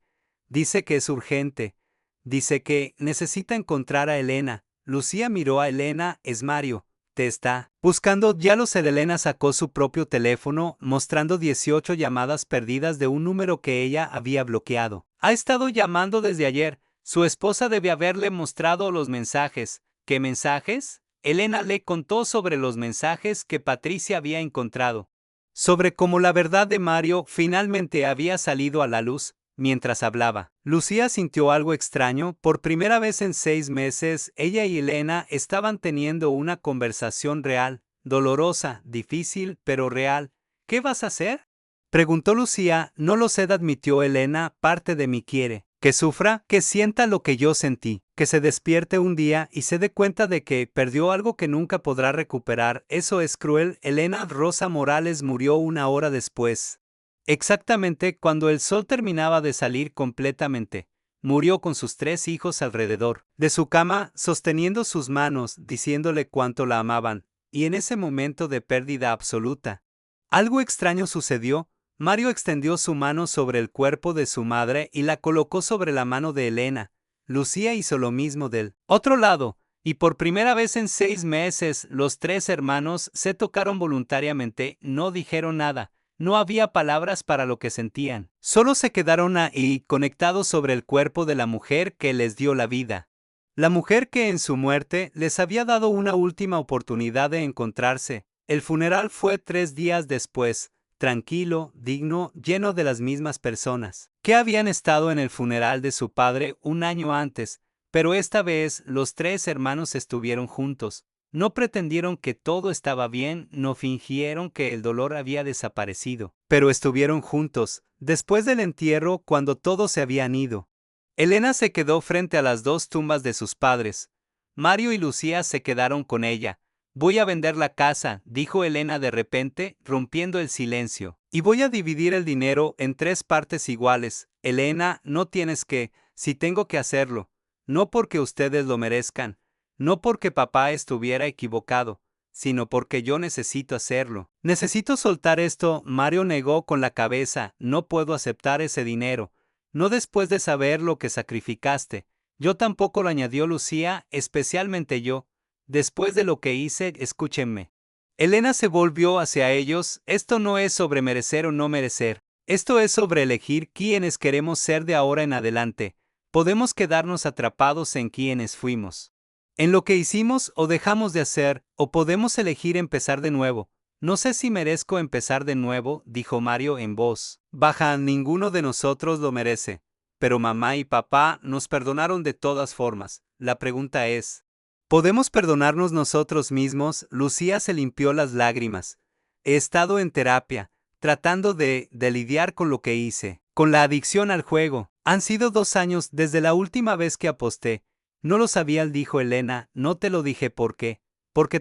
Dice que es urgente. Dice que necesita encontrar a Elena. Lucía miró a Elena. Es Mario. Te está buscando. Ya lo sé. Elena sacó su propio teléfono, mostrando 18 llamadas perdidas de un número que ella había bloqueado. Ha estado llamando desde ayer. Su esposa debe haberle mostrado los mensajes. ¿Qué mensajes? Elena le contó sobre los mensajes que Patricia había encontrado. Sobre cómo la verdad de Mario finalmente había salido a la luz. Mientras hablaba, Lucía sintió algo extraño. Por primera vez en 6 meses, ella y Elena estaban teniendo una conversación real, dolorosa, difícil, pero real. ¿Qué vas a hacer?, preguntó Lucía. No lo sé, admitió Elena. Parte de mí quiere que sufra, que sienta lo que yo sentí, que se despierte un día y se dé cuenta de que perdió algo que nunca podrá recuperar. Eso es cruel. Elena Rosa Morales murió 1 hora después. Exactamente cuando el sol terminaba de salir completamente. Murió con sus 3 hijos alrededor de su cama, sosteniendo sus manos, diciéndole cuánto la amaban. Y en ese momento de pérdida absoluta, algo extraño sucedió. Mario extendió su mano sobre el cuerpo de su madre y la colocó sobre la mano de Elena. Lucía hizo lo mismo del otro lado, y por primera vez en 6 meses, los 3 hermanos se tocaron voluntariamente. No dijeron nada. No había palabras para lo que sentían. Solo se quedaron ahí, conectados sobre el cuerpo de la mujer que les dio la vida. La mujer que en su muerte les había dado una última oportunidad de encontrarse. El funeral fue 3 días después, tranquilo, digno, lleno de las mismas personas que habían estado en el funeral de su padre 1 año antes, pero esta vez los 3 hermanos estuvieron juntos. No pretendieron que todo estaba bien, no fingieron que el dolor había desaparecido, pero estuvieron juntos. Después del entierro, cuando todos se habían ido, Elena se quedó frente a las 2 tumbas de sus padres. Mario y Lucía se quedaron con ella. Voy a vender la casa, dijo Elena de repente, rompiendo el silencio. Y voy a dividir el dinero en 3 partes iguales. Elena, no tienes que, si tengo que hacerlo. No porque ustedes lo merezcan. No porque papá estuviera equivocado, sino porque yo necesito hacerlo. Necesito soltar esto. Mario negó con la cabeza. No puedo aceptar ese dinero. No después de saber lo que sacrificaste. Yo tampoco, lo añadió Lucía, especialmente yo. Después de lo que hice, escúchenme. Elena se volvió hacia ellos. Esto no es sobre merecer o no merecer. Esto es sobre elegir quiénes queremos ser de ahora en adelante. Podemos quedarnos atrapados en quienes fuimos, en lo que hicimos o dejamos de hacer, o podemos elegir empezar de nuevo. No sé si merezco empezar de nuevo, dijo Mario en voz baja. Ninguno de nosotros lo merece. Pero mamá y papá nos perdonaron de todas formas. La pregunta es, ¿podemos perdonarnos nosotros mismos? Lucía se limpió las lágrimas. He estado en terapia, tratando de lidiar con lo que hice, con la adicción al juego. Han sido 2 años desde la última vez que aposté. No lo sabía, dijo Elena. No te lo dije porque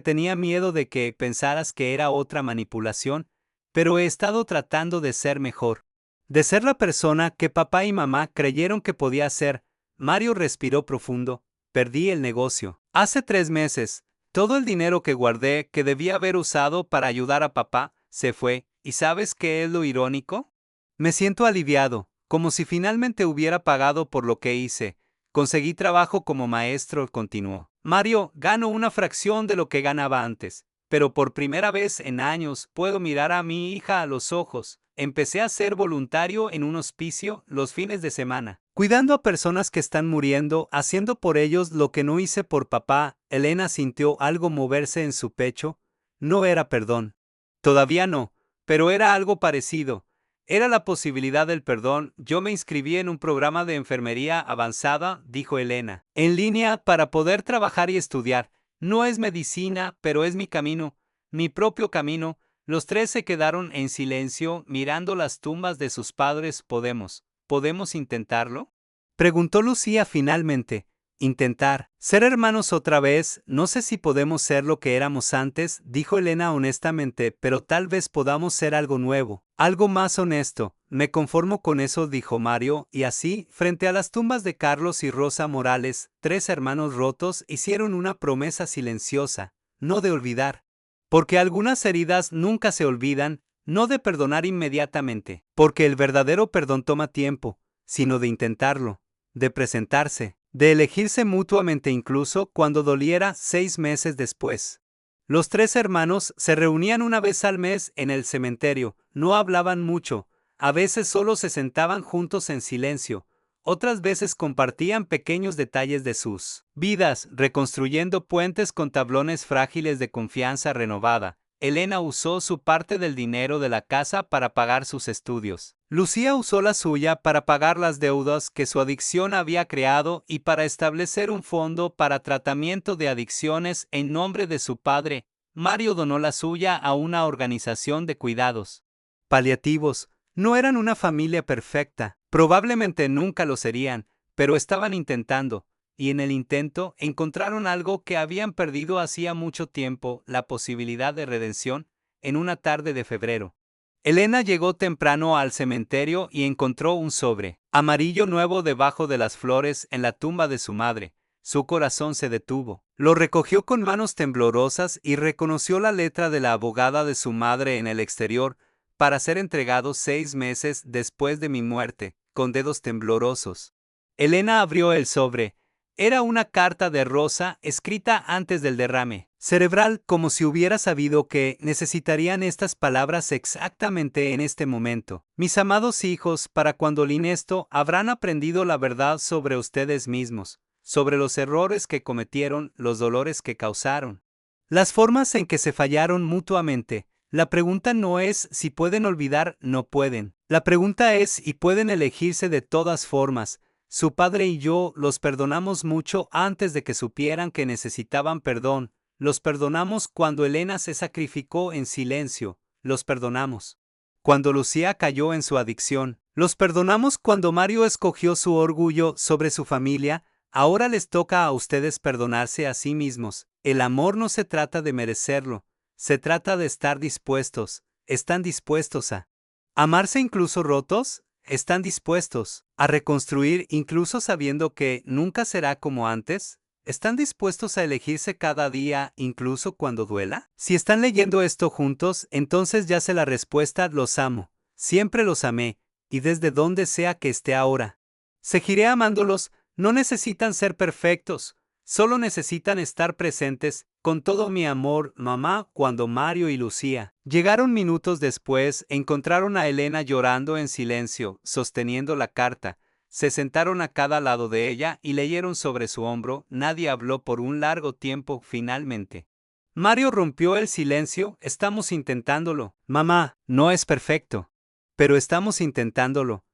tenía miedo de que pensaras que era otra manipulación, pero he estado tratando de ser mejor, de ser la persona que papá y mamá creyeron que podía ser. Mario respiró profundo. Perdí el negocio hace 3 meses. Todo el dinero que guardé, que debía haber usado para ayudar a papá, se fue. ¿Y sabes qué es lo irónico? Me siento aliviado, como si finalmente hubiera pagado por lo que hice. Conseguí trabajo como maestro, continuó. Mario, gano una fracción de lo que ganaba antes, pero por primera vez en años puedo mirar a mi hija a los ojos. Empecé a ser voluntario en un hospicio los fines de semana, cuidando a personas que están muriendo, haciendo por ellos lo que no hice por papá. Elena sintió algo moverse en su pecho. No era perdón. Todavía no, pero era algo parecido. Era la posibilidad del perdón. Yo me inscribí en un programa de enfermería avanzada, dijo Elena, en línea para poder trabajar y estudiar. No es medicina, pero es mi camino, mi propio camino. Los tres se quedaron en silencio, mirando las tumbas de sus padres. ¿Podemos intentarlo? Preguntó Lucía finalmente. Intentar. Ser hermanos otra vez, no sé si podemos ser lo que éramos antes, dijo Elena honestamente, pero tal vez podamos ser algo nuevo, algo más honesto. Me conformo con eso, dijo Mario, y así, frente a las tumbas de Carlos y Rosa Morales, tres hermanos rotos hicieron una promesa silenciosa, no de olvidar. Porque algunas heridas nunca se olvidan, no de perdonar inmediatamente, porque el verdadero perdón toma tiempo, sino de intentarlo, de presentarse, de elegirse mutuamente incluso cuando doliera 6 meses después. Los tres hermanos se reunían una vez al mes en el cementerio, no hablaban mucho, a veces solo se sentaban juntos en silencio, otras veces compartían pequeños detalles de sus vidas, reconstruyendo puentes con tablones frágiles de confianza renovada. Elena usó su parte del dinero de la casa para pagar sus estudios. Lucía usó la suya para pagar las deudas que su adicción había creado y para establecer un fondo para tratamiento de adicciones en nombre de su padre. Mario donó la suya a una organización de cuidados paliativos. No eran una familia perfecta, probablemente nunca lo serían, pero estaban intentando. Y en el intento encontraron algo que habían perdido hacía mucho tiempo, la posibilidad de redención, en una tarde de febrero. Elena llegó temprano al cementerio y encontró un sobre amarillo nuevo debajo de las flores en la tumba de su madre. Su corazón se detuvo. Lo recogió con manos temblorosas y reconoció la letra de la abogada de su madre en el exterior, para ser entregado 6 meses después de mi muerte, con dedos temblorosos. Elena abrió el sobre. Era una carta de Rosa escrita antes del derrame cerebral, como si hubiera sabido que necesitarían estas palabras exactamente en este momento. Mis amados hijos, para cuando Linesto habrán aprendido la verdad sobre ustedes mismos, sobre los errores que cometieron, los dolores que causaron, las formas en que se fallaron mutuamente. La pregunta no es si pueden olvidar, no pueden. La pregunta es si pueden elegirse de todas formas. Su padre y yo los perdonamos mucho antes de que supieran que necesitaban perdón. Los perdonamos cuando Elena se sacrificó en silencio. Los perdonamos cuando Lucía cayó en su adicción. Los perdonamos cuando Mario escogió su orgullo sobre su familia. Ahora les toca a ustedes perdonarse a sí mismos. El amor no se trata de merecerlo. Se trata de estar dispuestos. ¿Están dispuestos a amarse incluso rotos? ¿Están dispuestos a reconstruir incluso sabiendo que nunca será como antes? ¿Están dispuestos a elegirse cada día incluso cuando duela? Si están leyendo esto juntos, entonces ya sé la respuesta: los amo. Siempre los amé, y desde donde sea que esté ahora, seguiré amándolos. No necesitan ser perfectos, solo necesitan estar presentes. Con todo mi amor, mamá. Cuando Mario y Lucía llegaron minutos después, encontraron a Elena llorando en silencio, sosteniendo la carta. Se sentaron a cada lado de ella y leyeron sobre su hombro. Nadie habló por un largo tiempo. Finalmente, Mario rompió el silencio. Estamos intentándolo. Mamá, no es perfecto, pero estamos intentándolo.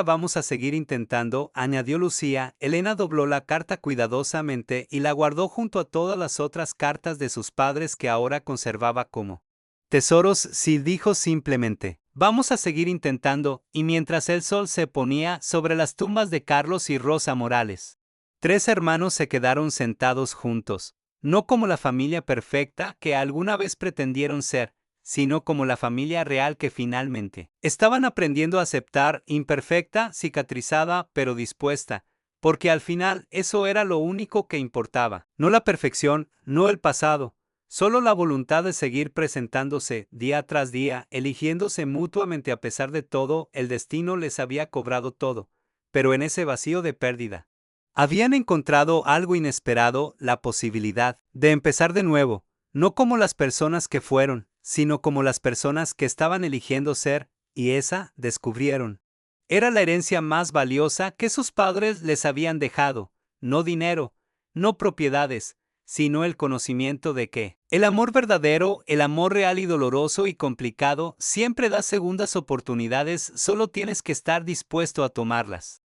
Vamos a seguir intentando, añadió Lucía. Elena dobló la carta cuidadosamente y la guardó junto a todas las otras cartas de sus padres que ahora conservaba como tesoros. Sí, dijo simplemente. Vamos a seguir intentando. Y mientras el sol se ponía sobre las tumbas de Carlos y Rosa Morales, tres hermanos se quedaron sentados juntos, no como la familia perfecta que alguna vez pretendieron ser, sino como la familia real que finalmente estaban aprendiendo a aceptar, imperfecta, cicatrizada, pero dispuesta. porque al final eso era lo único que importaba. No la perfección, no el pasado, solo la voluntad de seguir presentándose día tras día, eligiéndose mutuamente a pesar de todo. El destino les había cobrado todo, pero en ese vacío de pérdida habían encontrado algo inesperado, la posibilidad de empezar de nuevo, no como las personas que fueron, sino como las personas que estaban eligiendo ser, y esa descubrieron. Era la herencia más valiosa que sus padres les habían dejado, no dinero, no propiedades, sino el conocimiento de que el amor verdadero, el amor real y doloroso y complicado, siempre da segundas oportunidades, solo tienes que estar dispuesto a tomarlas.